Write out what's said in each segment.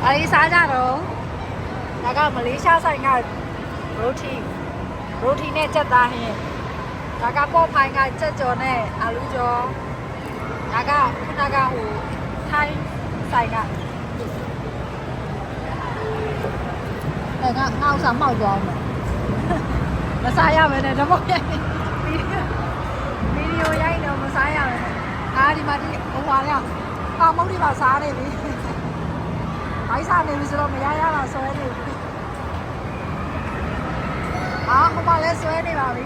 ဘာလေးစားကြတော့ဒါကမလေးရှားဆိုင်ကရိုတီနဲ့ကြက်သားဟင်းဒါကပေါ့ဖိုင်ကကြက်ကြော်နဲ့အာလူကြော်ဒါကခုနကဟိုထိုင်းဆိုင်ကငါဥစ္စာမောက်သွားအောင်မစားရမယ်နဲ့တော့မဟုတ်ရဲ့ဗီဒီယိုရိုက်တော့မစားရမယ်ဒီမှာဒီဟိုပါလေမုတ်ဒီမှာစားနေပြီဘိုက်စားနေပြီဆိုတော့မရရတော့ဆွဲနေပြီဟိုမှာလဲဆွဲနေပါပြီ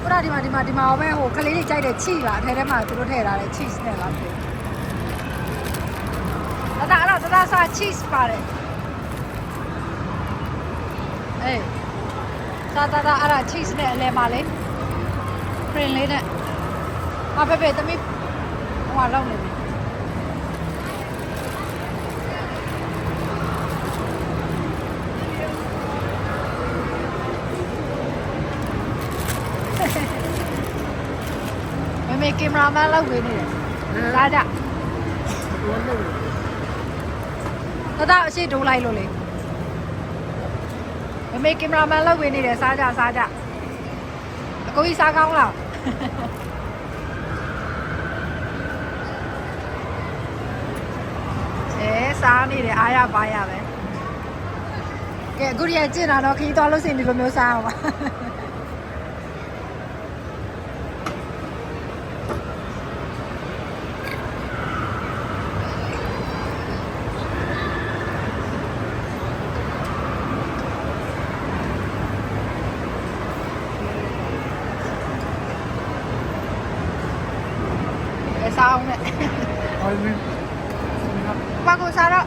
ခုနဒီမှာပဲဟိုကလေးလေးကြိုက်တဲ့ cheese ပါအထဲထဲမှာသူတို့ထည့်ထားတဲ့ cheese နဲ့လားဖြစ်ဒါအဲ့ဒါစား cheese ပါတယ်အေးစားအဲ့ဒါ cheese နဲ့အလဲပါလေ print လေးနဲ့ဖေသမီးဟိုလောက်နေပြီမေကင်မရာမန်လောက်ဝေးနေတယ်လာကြတော့အရှိတိုးလိုက်လို့လေမေကင်မရာမန်လောက်ဝေးနေတယ်စားကြအကိုကြီးစားကောင်းလားစားနေတယ်အားရပါရပဲကဲအခုရကျင်တာတော့ခီးသွားလို့စင်ဒီလိုမျိုးစားအောင်ပါစားအောင်နဲ့ဘာကိုစားတော့